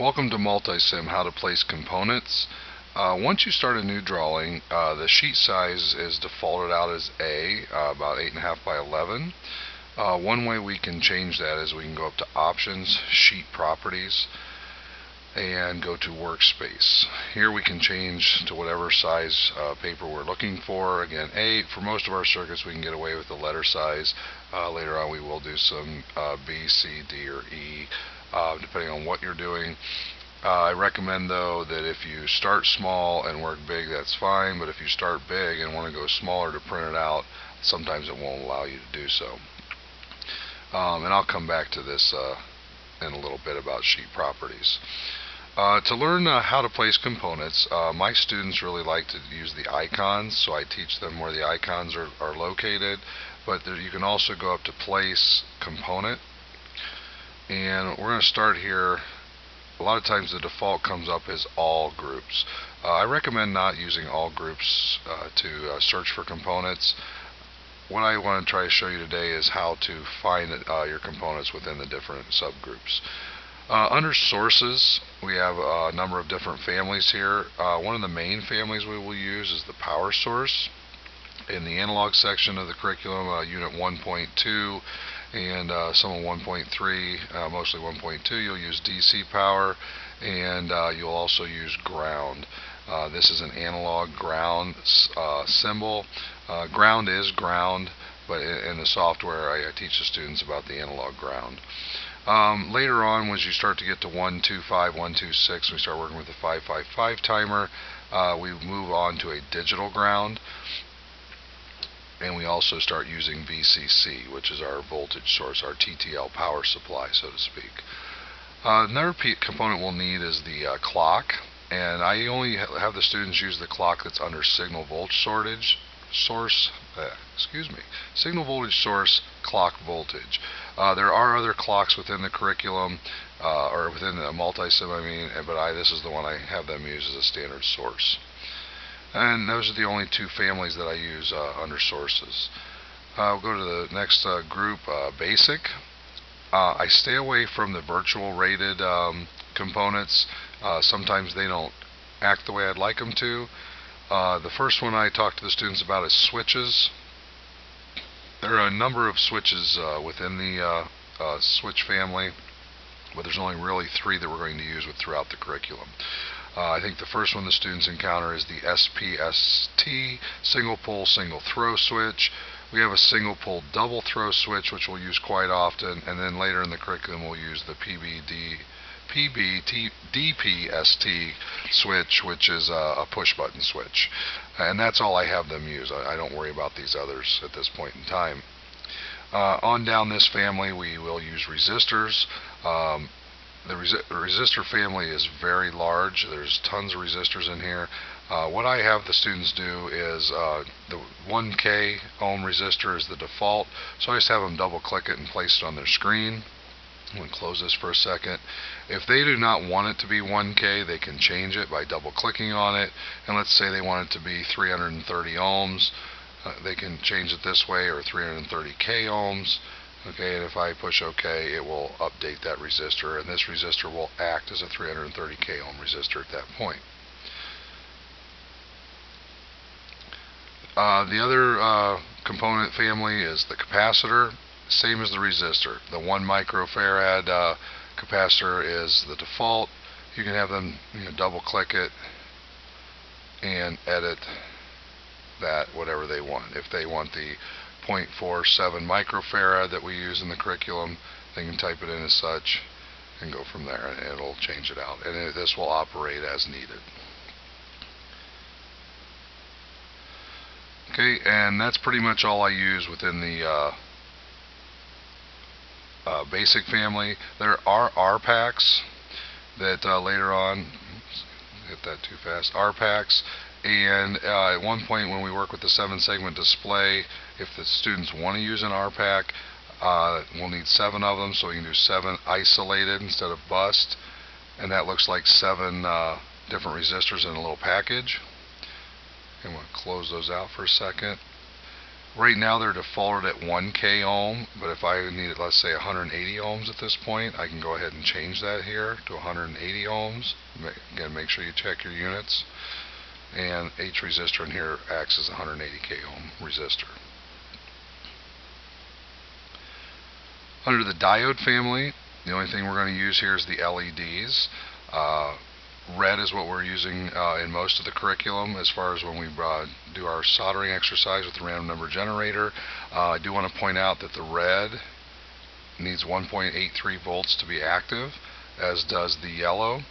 Welcome to Multisim, how to place components. Once you start a new drawing, the sheet size is defaulted out as A, about 8.5 by 11. One way we can change that is we can go up to Options, Sheet Properties, and go to Workspace. Here we can change to whatever size paper we're looking for. Again, A, for most of our circuits we can get away with the letter size. Later on we will do some B, C, D, or E, depending on what you're doing. I recommend though that if you start small and work big, that's fine, but if you start big and want to go smaller to print it out, sometimes it won't allow you to do so. And I'll come back to this in a little bit about sheet properties. To learn how to place components, my students really like to use the icons, so I teach them where the icons are located, but you can also go up to Place Component, and we're going to start here. A lot of times the default comes up as all groups. I recommend not using all groups to search for components. What I want to try to show you today is how to find your components within the different subgroups. Under sources, we have a number of different families here. One of the main families we will use is the power source. In the analog section of the curriculum, Unit 1.2 and some of 1.3, mostly 1.2, you'll use DC power, and you'll also use ground. This is an analog ground symbol. Ground is ground, but in the software I teach the students about the analog ground. Later on, as you start to get to 125, 126, we start working with the 555 timer, we move on to a digital ground, and we also start using VCC, which is our voltage source, our TTL power supply, so to speak. Another component we'll need is the clock, and I only have the students use the clock that's under signal voltage signal voltage source clock voltage. There are other clocks within the curriculum, or within the Multisim, but this is the one I have them use as a standard source. And those are the only two families that I use under sources. We'll go to the next group, Basic. I stay away from the virtual rated components. Sometimes they don't act the way I'd like them to. The first one I talk to the students about is switches. There are a number of switches within the switch family, but there's only really three that we're going to use throughout the curriculum. I think the first one the students encounter is the SPST, single pole, single throw switch. We have a single pole double throw switch, which we'll use quite often, and then later in the curriculum we'll use the DPST switch, which is a push button switch, and that's all I have them use. I don't worry about these others at this point in time. On down this family we will use resistors. The resistor family is very large. There's tons of resistors in here. What I have the students do is the 1K ohm resistor is the default, so I just have them double click it and place it on their screen. I'm going to close this for a second. If they do not want it to be 1K, they can change it by double clicking on it, and let's say they want it to be 330 ohms. They can change it this way, or 330K ohms. Okay, and if I push OK, it will update that resistor, and this resistor will act as a 330K ohm resistor at that point. The other component family is the capacitor, same as the resistor. The 1 microfarad capacitor is the default. You can have them double click it and edit that whatever they want. If they want the 0.47 microfarad that we use in the curriculum, they can type it in as such and go from there, and it'll change it out, and this will operate as needed. Okay, and that's pretty much all I use within the basic family. There are R packs that later on, hit that too fast, R packs. And at one point when we work with the 7-segment display, if the students want to use an R-Pack, we'll need 7 of them, so we can do 7 isolated instead of bust, and that looks like 7 different resistors in a little package. And we'll close those out for a second. Right now they're defaulted at 1K ohm, but if I need, let's say, 180 ohms at this point, I can go ahead and change that here to 180 ohms. Again, make sure you check your units. And H resistor in here acts as a 180K ohm resistor. Under the diode family, the only thing we're going to use here is the LEDs. Red is what we're using in most of the curriculum as far as when we do our soldering exercise with the random number generator. I do want to point out that the red needs 1.83 volts to be active, as does the yellow.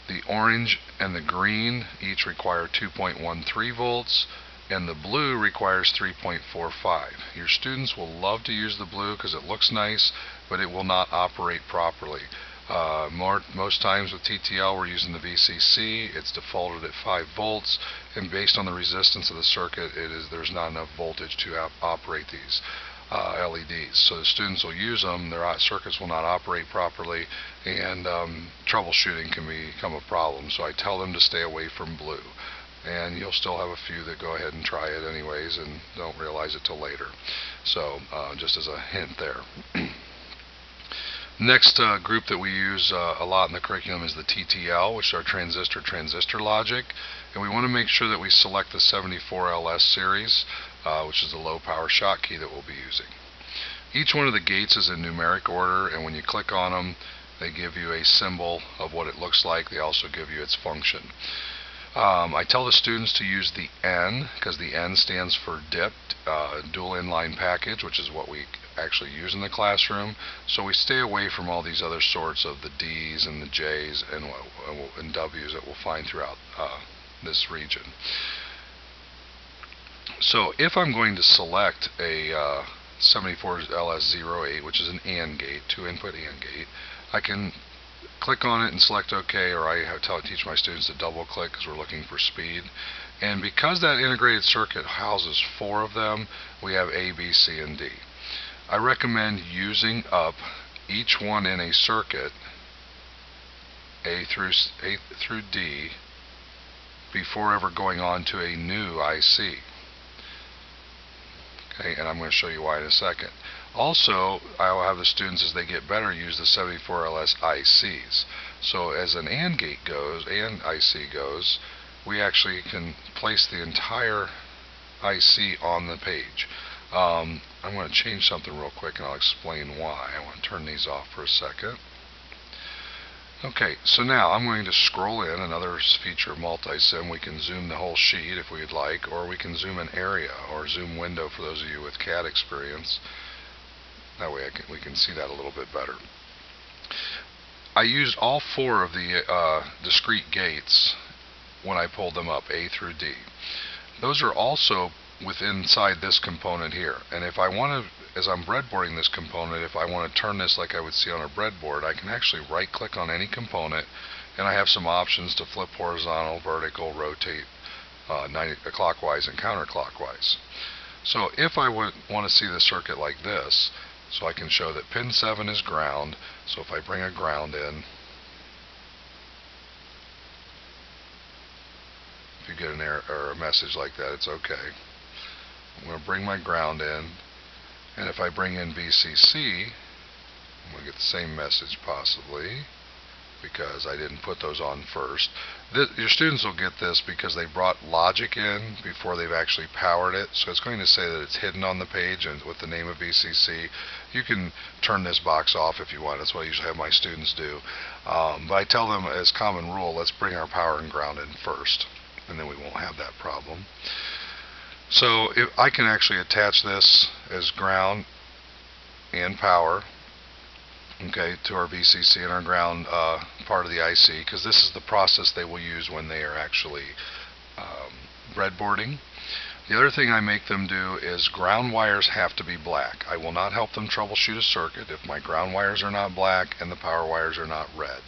The orange and the green each require 2.13 volts, and the blue requires 3.45. Your students will love to use the blue because it looks nice, but it will not operate properly. Most times with TTL we're using the VCC. It's defaulted at 5 volts, and based on the resistance of the circuit, there's not enough voltage to operate these LEDs. So the students will use them, their circuits will not operate properly, and troubleshooting can become a problem. So I tell them to stay away from blue. And you'll still have a few that go ahead and try it anyways and don't realize it till later. So just as a hint there. Next group that we use a lot in the curriculum is the TTL, which is our transistor logic, and we want to make sure that we select the 74LS series, which is the low power Schottky that we'll be using. Each one of the gates is in numeric order, and when you click on them, they give you a symbol of what it looks like. They also give you its function. I tell the students to use the N, because the N stands for dipped, dual inline package, which is what we actually use in the classroom. So we stay away from all these other sorts of the D's and the J's and W's that we'll find throughout this region. So if I'm going to select a 74LS08, which is an AND gate, 2-input AND gate, I can click on it and select OK, or I teach my students to double click because we're looking for speed. And because that integrated circuit houses 4 of them, we have A, B, C, and D. I recommend using up each one in a circuit, A through D, before ever going on to a new IC. Okay, and I'm going to show you why in a second. Also, I will have the students, as they get better, use the 74LS ICs. So as an AND gate goes, AND IC goes, we actually can place the entire IC on the page. I'm going to change something real quick and I'll explain why. I want to turn these off for a second. Okay, so now I'm going to scroll in. Another feature of Multisim, we can zoom the whole sheet if we'd like, or we can zoom an area or zoom window for those of you with CAD experience. That way we can see that a little bit better. I used all 4 of the discrete gates when I pulled them up, A through D. Those are also inside this component here. And if I want to, as I'm breadboarding this component, if I want to turn this like I would see on a breadboard, I can actually right click on any component, and I have some options to flip horizontal, vertical, rotate 90 clockwise and counterclockwise. So if I want to see the circuit like this, so I can show that pin 7 is ground. So if I bring a ground in, if you get an error or a message like that, it's okay. I'm going to bring my ground in, and if I bring in VCC, I'm going to get the same message possibly, because I didn't put those on first. Your students will get this because they brought logic in before they've actually powered it, so it's going to say that it's hidden on the page and with the name of VCC. You can turn this box off if you want. That's what I usually have my students do. But I tell them, as common rule, let's bring our power and ground in first, and then we won't have that problem. So if I can actually attach this as ground and power, okay, to our VCC and our ground part of the IC, because this is the process they will use when they are actually breadboarding. The other thing I make them do is ground wires have to be black. I will not help them troubleshoot a circuit if my ground wires are not black and the power wires are not red.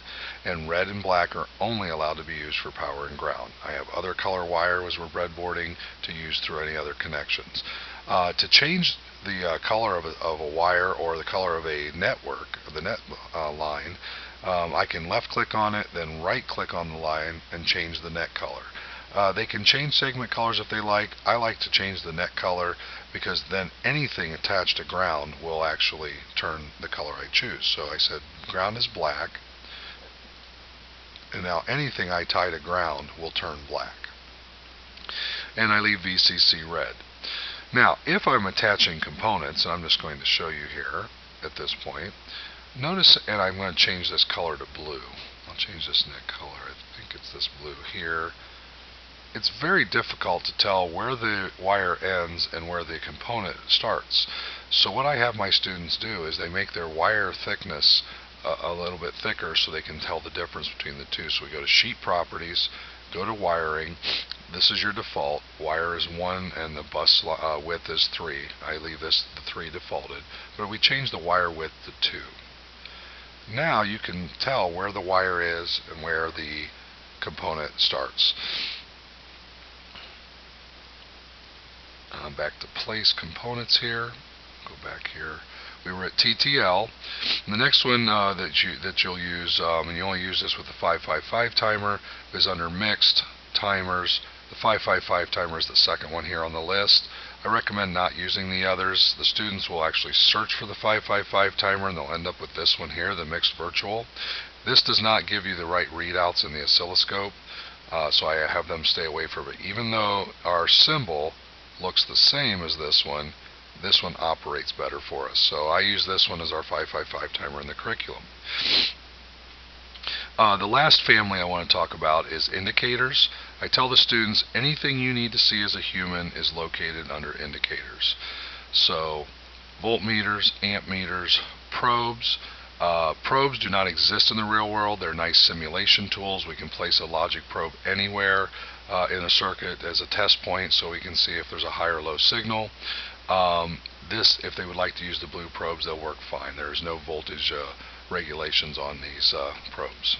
And red and black are only allowed to be used for power and ground. I have other color wire as we're breadboarding to use through any other connections. To change the color of a wire or the color of a network, the net line, I can left click on it, then right click on the line and change the net color. They can change segment colors if they like. I like to change the net color because then anything attached to ground will actually turn the color I choose. So I said ground is black, and now anything I tie to ground will turn black. And I leave VCC red. Now, if I'm attaching components, and I'm just going to show you here at this point, notice, and I'm going to change this color to blue. I'll change this net color. I think it's this blue here. It's very difficult to tell where the wire ends and where the component starts. So what I have my students do is they make their wire thickness a little bit thicker so they can tell the difference between the two. So we go to sheet properties, go to wiring. This is your default. Wire is 1 and the bus width is 3. I leave this the 3 defaulted, but we change the wire width to 2. Now you can tell where the wire is and where the component starts. Back to place components here. Go back here. We were at TTL. And the next one that you'll use, and you only use this with the 555 timer, is under mixed timers. The 555 timer is the second one here on the list. I recommend not using the others. The students will actually search for the 555 timer and they'll end up with this one here, the mixed virtual. This does not give you the right readouts in the oscilloscope, so I have them stay away from it. Even though our symbol looks the same as this one operates better for us. So I use this one as our 555 timer in the curriculum. The last family I want to talk about is indicators. I tell the students anything you need to see as a human is located under indicators. So voltmeters, amp meters, probes. Probes do not exist in the real world. They're nice simulation tools. We can place a logic probe anywhere in a circuit as a test point so we can see if there's a high or low signal. If they would like to use the blue probes, they'll work fine. There's no voltage regulations on these probes.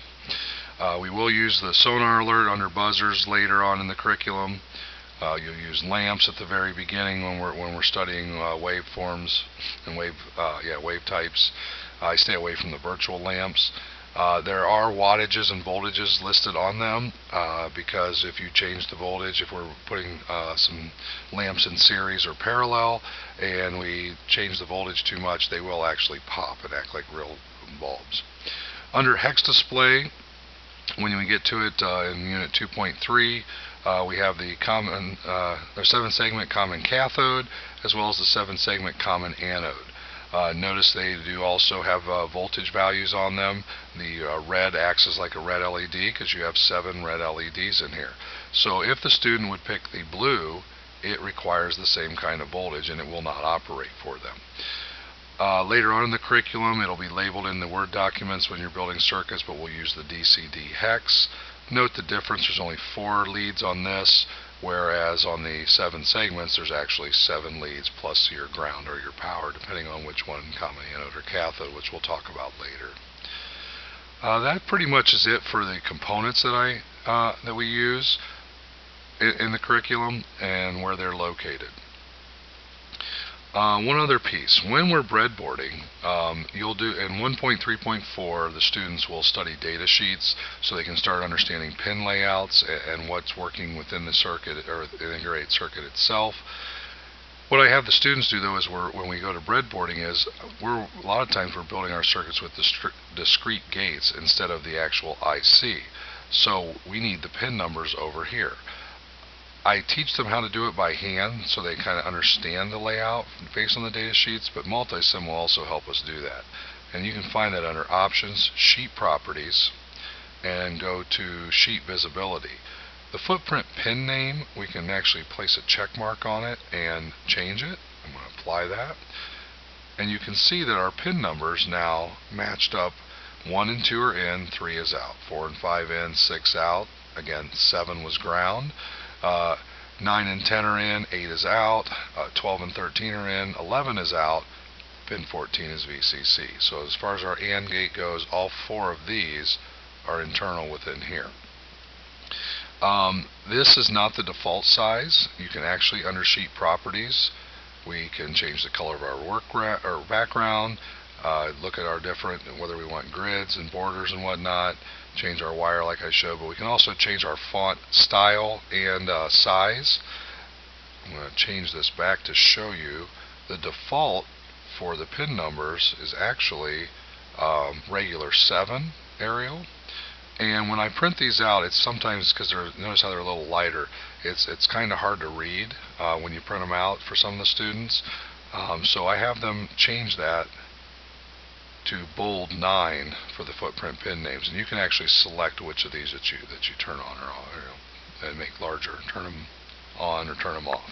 We will use the sonar alert under buzzers later on in the curriculum. You'll use lamps at the very beginning when we're studying waveforms and wave types. I stay away from the virtual lamps. There are wattages and voltages listed on them because if you change the voltage, if we're putting some lamps in series or parallel and we change the voltage too much, they will actually pop and act like real bulbs. Under hex display, when we get to it in unit 2.3, we have the common, 7-segment common cathode as well as the 7-segment common anode. Notice they do also have voltage values on them. The red acts as like a red LED because you have 7 red LEDs in here. So if the student would pick the blue, it requires the same kind of voltage and it will not operate for them. Later on in the curriculum, it'll be labeled in the Word documents when you're building circuits, but we'll use the DCD hex. Note the difference, there's only 4 leads on this, whereas on the 7 segments there's actually 7 leads plus your ground or your power, depending on which one, common anode or cathode, which we'll talk about later. That pretty much is it for the components that we use in the curriculum and where they're located. One other piece, when we're breadboarding, you'll do in 1.3.4 the students will study data sheets so they can start understanding pin layouts and what's working within the circuit or the integrated circuit itself. What I have the students do though is when we go to breadboarding is a lot of times we're building our circuits with discrete gates instead of the actual IC. So we need the pin numbers over here. I teach them how to do it by hand so they kind of understand the layout based on the data sheets, but Multisim will also help us do that. And you can find that under Options, Sheet Properties, and go to Sheet Visibility. The footprint pin name, we can actually place a check mark on it and change it. I'm going to apply that. And you can see that our pin numbers now matched up. 1 and 2 are in, 3 is out. 4 and 5 in, 6 out. Again, 7 was ground. 9 and 10 are in, 8 is out, 12 and 13 are in, 11 is out, pin 14 is VCC. So as far as our AND gate goes, all 4 of these are internal within here. This is not the default size. You can actually, under sheet properties, we can change the color of our background. look at our different, whether we want grids and borders and whatnot, change our wire like I showed, but we can also change our font style and size. I'm going to change this back to show you. The default for the pin numbers is actually regular 7 Arial. And when I print these out, it's sometimes, because notice how they're a little lighter, it's kind of hard to read when you print them out for some of the students. So I have them change that to bold 9 for the footprint pin names, and you can actually select which of these that you turn on or off, and make larger, turn them on or turn them off.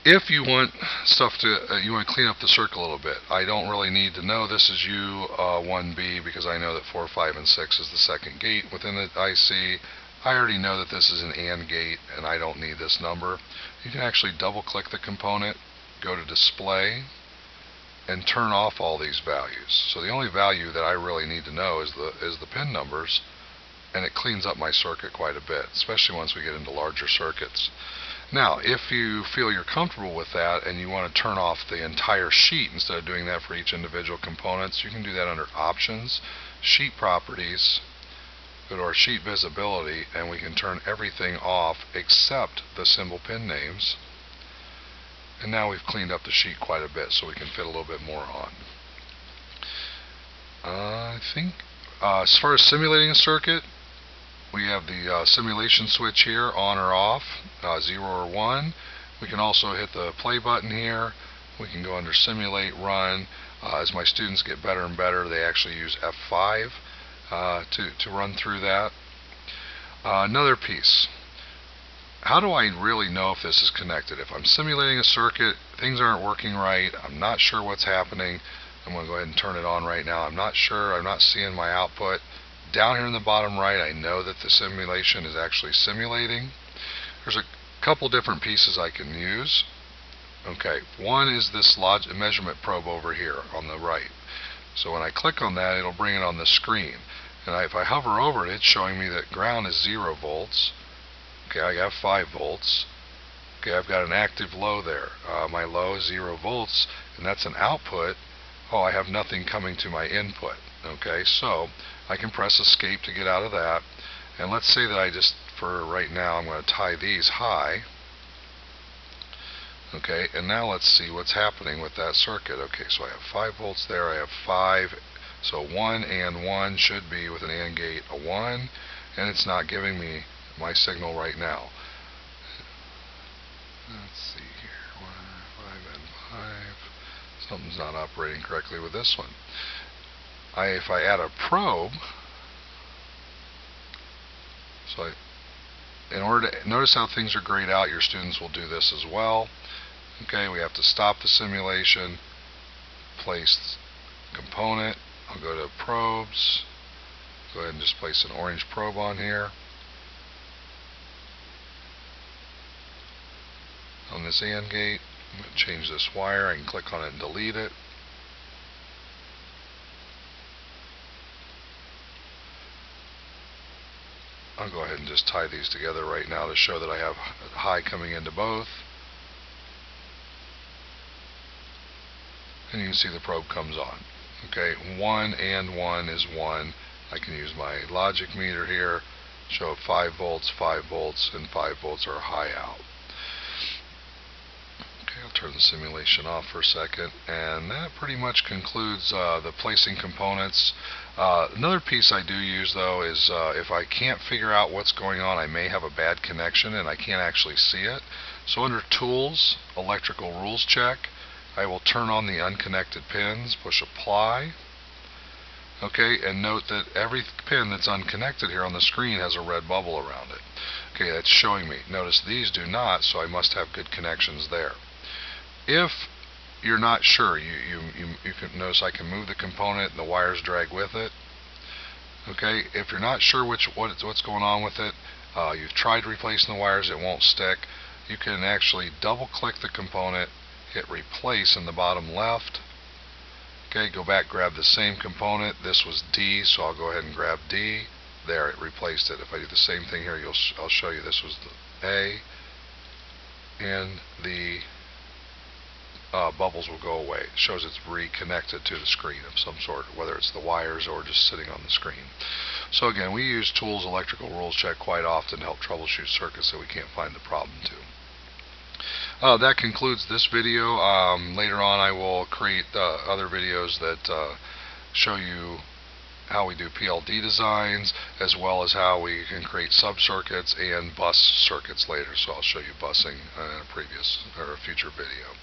If you want stuff to, you want to clean up the circuit a little bit, I don't really need to know this is U1B because I know that 4, 5, and 6 is the second gate within the IC. I already know that this is an AND gate and I don't need this number. You can actually double click the component, go to display, and turn off all these values. So the only value that I really need to know is the pin numbers, and it cleans up my circuit quite a bit, especially once we get into larger circuits. Now, if you feel you're comfortable with that and you want to turn off the entire sheet instead of doing that for each individual components, you can do that under Options, Sheet Properties, go to our sheet visibility, and we can turn everything off except the symbol pin names. And now we've cleaned up the sheet quite a bit so we can fit a little bit more on. I think as far as simulating a circuit, we have the simulation switch here, on or off, 0 or 1. We can also hit the play button here. We can go under simulate, run. As my students get better and better, they actually use F5 to run through that. Another piece. How do I really know if this is connected? If I'm simulating a circuit, things aren't working right, I'm not sure what's happening, I'm going to go ahead and turn it on right now. I'm not sure, I'm not seeing my output. Down here in the bottom right, I know that the simulation is actually simulating. There's a couple different pieces I can use. Okay, one is this measurement probe over here on the right. So when I click on that, it'll bring it on the screen. And if I hover over it, it's showing me that ground is 0 volts. Okay, I got 5 volts. Okay, I've got an active low there. My low is 0 volts, and that's an output. Oh, I have nothing coming to my input. Okay, so I can press escape to get out of that. And let's say that I just, for right now, I'm going to tie these high. Okay, and now let's see what's happening with that circuit. Okay, so I have 5 volts there, I have 5. So 1 and 1 should be, with an AND gate, a 1, and it's not giving me my signal right now. Let's see here, 1, 5, and 5. Something's not operating correctly with this one. If I add a probe, so in order to notice how things are grayed out, your students will do this as well. Okay, we have to stop the simulation, place component. I'll go to probes, go ahead and just place an orange probe on here. On this AND gate, I'm going to change this wire. I can click on it and delete it. I'll go ahead and just tie these together right now to show that I have high coming into both. And you can see the probe comes on. Okay, 1 and 1 is 1. I can use my logic meter here, show 5 volts, 5 volts, and 5 volts are high out. Okay, I'll turn the simulation off for a second, and that pretty much concludes the placing components. Another piece I do use, though, is if I can't figure out what's going on, I may have a bad connection and I can't actually see it. So under Tools, Electrical Rules Check, I will turn on the unconnected pins, push apply. Okay, and note that every pin that's unconnected here on the screen has a red bubble around it. Okay, that's showing me. Notice these do not, so I must have good connections there. If you're not sure, you can notice I can move the component and the wires drag with it. Okay, if you're not sure what's going on with it, you've tried replacing the wires, it won't stick, you can actually double click the component, hit replace in the bottom left. Okay, go back, grab the same component. This was D, so I'll go ahead and grab D. There, it replaced it. If I do the same thing here, I'll show you this was the A and the bubbles will go away. It shows it's reconnected to the screen of some sort, whether it's the wires or just sitting on the screen. So again, we use Tools Electrical Rules Check quite often to help troubleshoot circuits that we can't find the problem to. That concludes this video. Later on I will create other videos that show you how we do PLD designs, as well as how we can create sub-circuits and bus circuits later. So I'll show you busing in a previous or a future video.